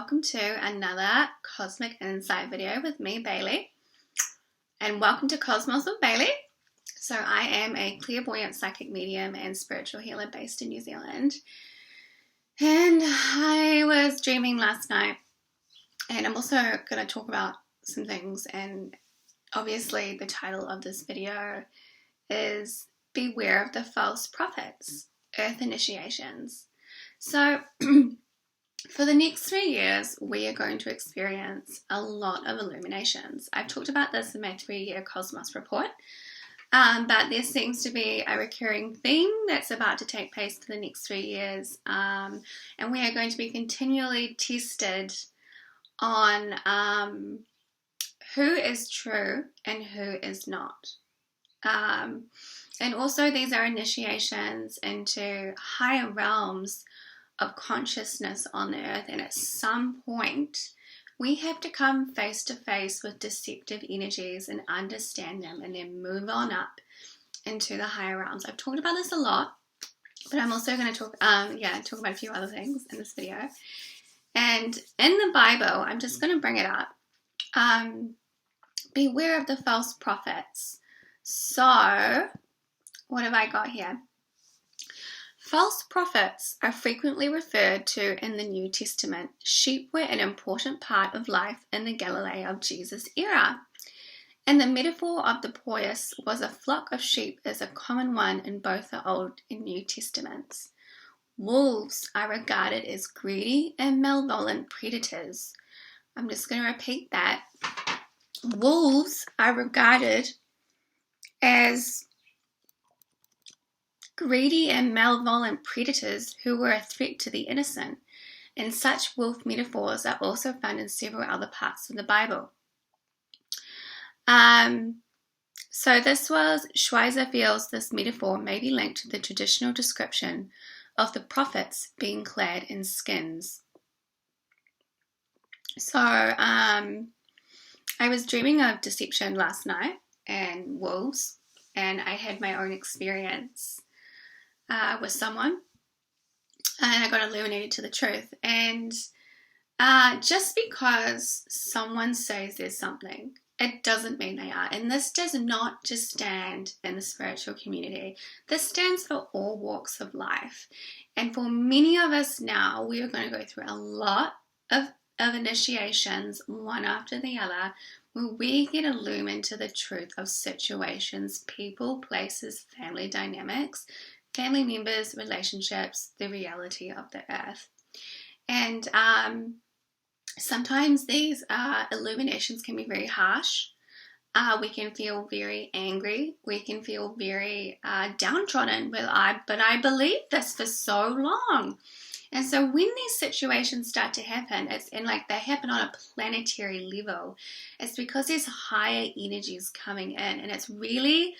welcome to another Cosmic Insight video with me, Bailey. And welcome to Cosmos with Bailey. So I am a clairvoyant psychic medium and spiritual healer based in New Zealand. And I was dreaming last night, and I'm also going to talk about some things, and obviously the title of this video is Beware of the False Prophets, Earth Initiations. So for the next 3 years, we are going to experience a lot of illuminations. I've talked about this in my 3-year Cosmos report, but there seems to be a recurring theme that's about to take place for the next 3 years, and we are going to be continually tested on who is true and who is not. And also these are initiations into higher realms of consciousness on the earth, and at some point we have to come face to face with deceptive energies and understand them and then move on up into the higher realms. I've talked about this a lot, but I'm also going to talk about a few other things in this video. And in the Bible, I'm just going to bring it up. Beware of the false prophets. So what have I got here? False prophets are frequently referred to in the New Testament. Sheep were an important part of life in the Galilee of Jesus' era. And the metaphor of the polis was a flock of sheep is a common one in both the Old and New Testaments. Wolves are regarded as greedy and malevolent predators. I'm just going to repeat that. Wolves are regarded as greedy and malevolent predators who were a threat to the innocent, and such wolf metaphors are also found in several other parts of the Bible. So Schweizer feels this metaphor may be linked to the traditional description of the prophets being clad in skins. So I was dreaming of deception last night and wolves, and I had my own experience with someone, and I got illuminated to the truth. And just because someone says there's something, it doesn't mean they are. And this does not just stand in the spiritual community. This stands for all walks of life. And for many of us now, we are going to go through a lot of initiations, one after the other, where we get illumined to the truth of situations, people, places, family dynamics, family members, relationships, the reality of the earth. And sometimes these illuminations can be very harsh. We can feel very angry. We can feel very downtrodden. But I believed this for so long. And so when these situations start to happen, they happen on a planetary level. It's because there's higher energies coming in, and it's really,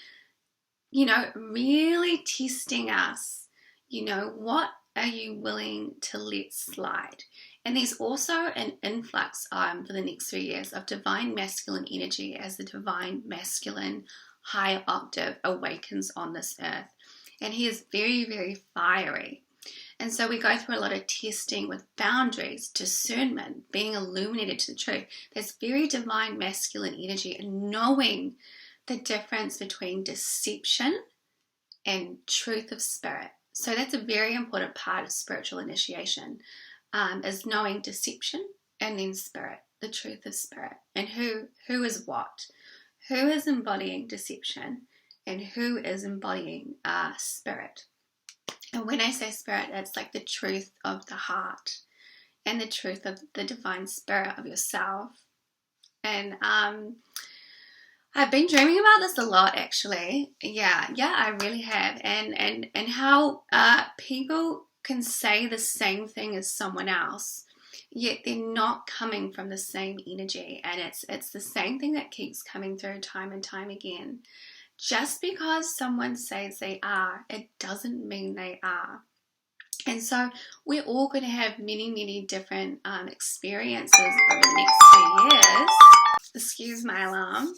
really testing us. What are you willing to let slide? And there's also an influx for the next 3 years of divine masculine energy as the divine masculine high octave awakens on this earth. And he is very, very fiery. And so we go through a lot of testing with boundaries, discernment, being illuminated to the truth. There's very divine masculine energy and knowing the difference between deception and truth of spirit. So that's a very important part of spiritual initiation, is knowing deception and then spirit, the truth of spirit, and who is what, who is embodying deception and who is embodying spirit. And when I say spirit, it's like the truth of the heart and the truth of the divine spirit of yourself. And I've been dreaming about this a lot, actually. Yeah, I really have. And how people can say the same thing as someone else, yet they're not coming from the same energy. And it's the same thing that keeps coming through time and time again. Just because someone says they are, it doesn't mean they are. And so we're all going to have many, many different experiences over the next 2 years. Excuse my alarm.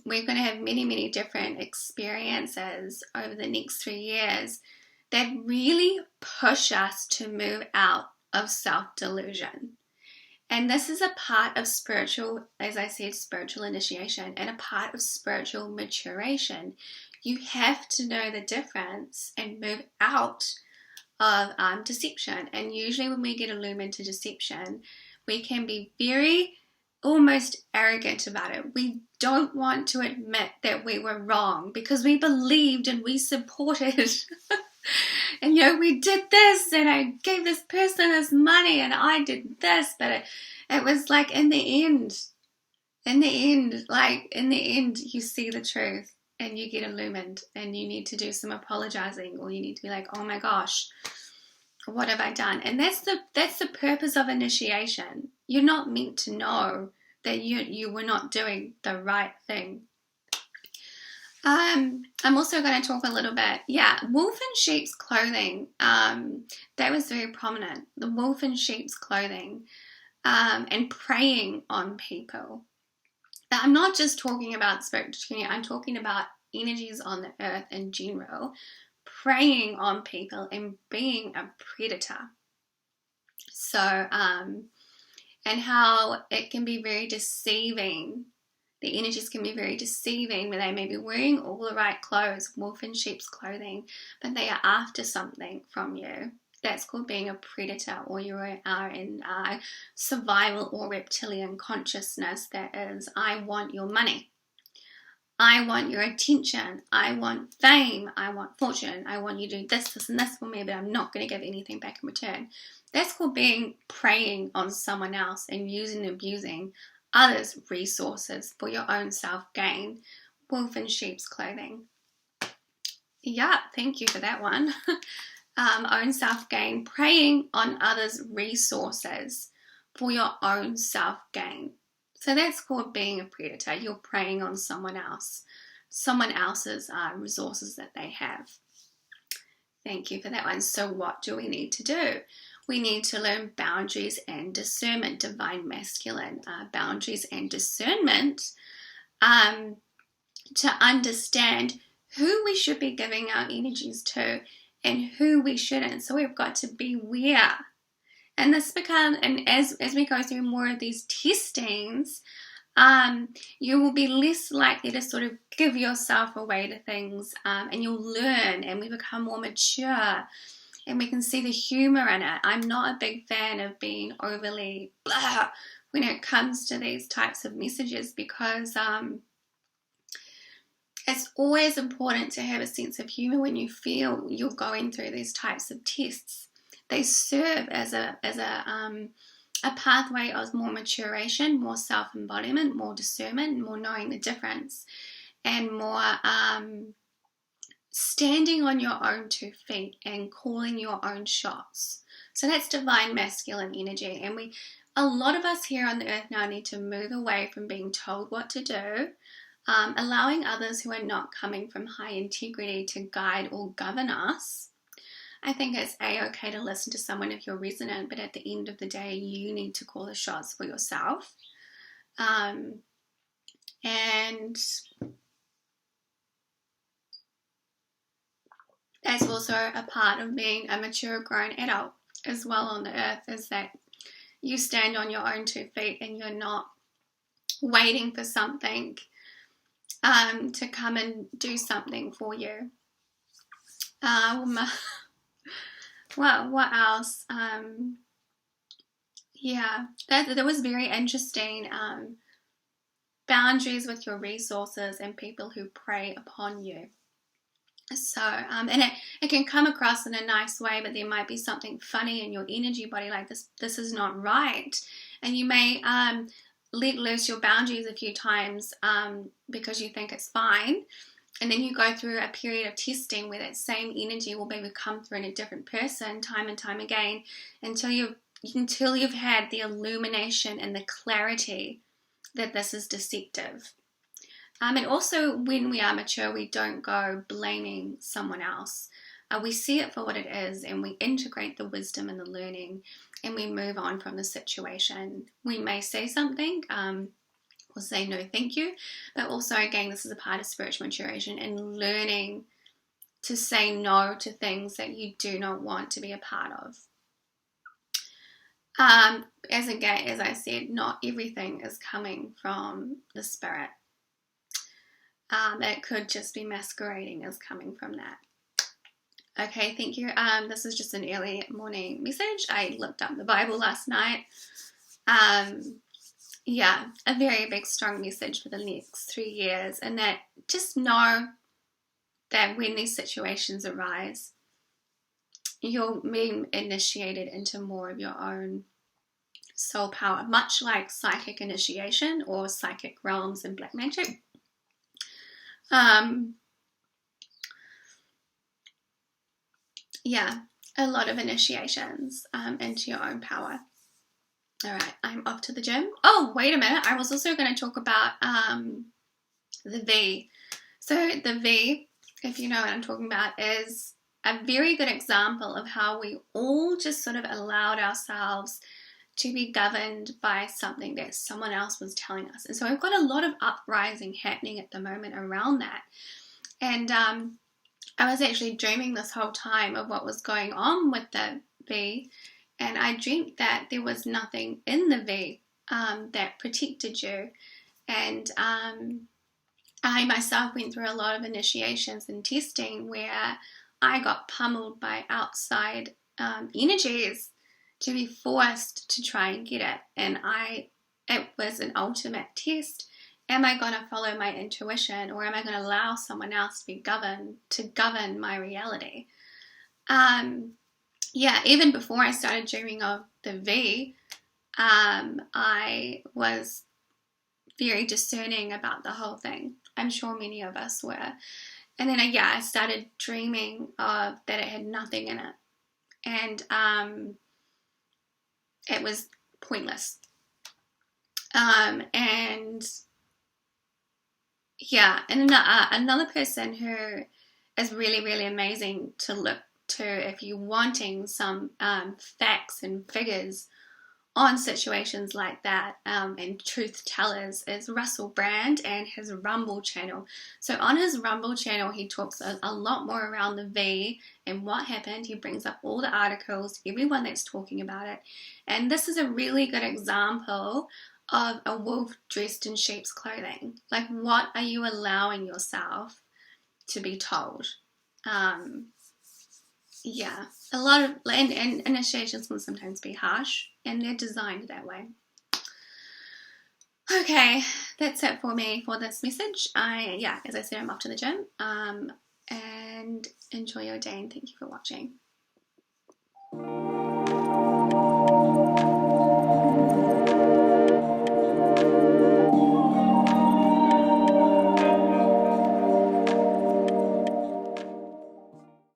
We're going to have many, many different experiences over the next 3 years that really push us to move out of self-delusion. And this is a part of spiritual, as I said, spiritual initiation and a part of spiritual maturation. You have to know the difference and move out of deception. And usually when we get illumined to deception, we can be very almost arrogant about it. We don't want to admit that we were wrong because we believed and we supported. And we did this and I gave this person this money and I did this, but it was like in the end you see the truth and you get illumined and you need to do some apologizing, or you need to be like, oh my gosh, what have I done? And that's the purpose of initiation. You're not meant to know that you were not doing the right thing. I'm also going to talk a little bit, wolf in sheep's clothing. That was very prominent. The wolf in sheep's clothing, and preying on people. Now, I'm not just talking about spiritual community. I'm talking about energies on the earth in general, preying on people and being a predator. So, and how it can be very deceiving. The energies can be very deceiving, where they may be wearing all the right clothes, wolf in sheep's clothing, but they are after something from you. That's called being a predator, or you are in survival or reptilian consciousness. That is, I want your money. I want your attention. I want fame. I want fortune. I want you to do this, this, and this for me, but I'm not going to give anything back in return. That's called being preying on someone else and using and abusing others' resources for your own self-gain. Wolf in sheep's clothing. Yeah, thank you for that one. Own self-gain, preying on others' resources for your own self-gain. So that's called being a predator. You're preying on someone else's resources that they have. Thank you for that one. So what do we need to do? We need to learn boundaries and discernment, divine masculine boundaries and discernment, to understand who we should be giving our energies to and who we shouldn't. So we've got to beware. And this as we go through more of these testings, you will be less likely to sort of give yourself away to things, and you'll learn, and we become more mature, and we can see the humor in it. I'm not a big fan of being overly blah when it comes to these types of messages, because it's always important to have a sense of humor when you feel you're going through these types of tests. They serve as a pathway of more maturation, more self-embodiment, more discernment, more knowing the difference, and more standing on your own 2 feet and calling your own shots. So that's divine masculine energy. And a lot of us here on the earth now need to move away from being told what to do, allowing others who are not coming from high integrity to guide or govern us. I think it's okay to listen to someone if you're resonant, but at the end of the day, you need to call the shots for yourself. And that's also a part of being a mature, grown adult as well on the earth, is that you stand on your own 2 feet and you're not waiting for something to come and do something for you. Well, what else? That was very interesting. Boundaries with your resources and people who prey upon you. So, and it can come across in a nice way, but there might be something funny in your energy body, like this is not right. And you may let loose your boundaries a few times because you think it's fine. And then you go through a period of testing where that same energy will maybe come through in a different person time and time again until you've had the illumination and the clarity that this is deceptive. And also when we are mature, we don't go blaming someone else. We see it for what it is, and we integrate the wisdom and the learning, and we move on from the situation. We may say something, or say no thank you, but also again, this is a part of spiritual maturation and learning to say no to things that you do not want to be a part of. As I said, not everything is coming from the spirit. It could just be masquerading as coming from that. Okay, thank you. This is just an early morning message. I looked up the Bible last night. Yeah, a very big, strong message for the next 3 years, and that just know that when these situations arise, you're being initiated into more of your own soul power, much like psychic initiation or psychic realms and black magic. Yeah, a lot of initiations into your own power. All right, I'm off to the gym. Oh, wait a minute. I was also going to talk about the V. So the V, if you know what I'm talking about, is a very good example of how we all just sort of allowed ourselves to be governed by something that someone else was telling us. And so we've got a lot of uprising happening at the moment around that. And I was actually dreaming this whole time of what was going on with the V. And I dreamt that there was nothing in the V that protected you. And I myself went through a lot of initiations and testing where I got pummeled by outside energies to be forced to try and get it. And it was an ultimate test. Am I going to follow my intuition, or am I going to allow someone else to govern my reality? Yeah, even before I started dreaming of the V, I was very discerning about the whole thing. I'm sure many of us were. And then, I started dreaming of that it had nothing in it. And it was pointless. And another person who is really, really amazing to look to if you're wanting some facts and figures on situations like that and truth tellers is Russell Brand and his Rumble channel. So on his Rumble channel, he talks a lot more around the V and what happened. He brings up all the articles, everyone that's talking about it. And this is a really good example of a wolf dressed in sheep's clothing. Like, what are you allowing yourself to be told? Yeah, a lot of and initiations can sometimes be harsh, and they're designed that way. Okay, that's it for me for this message. As I said, I'm off to the gym. And enjoy your day, and thank you for watching.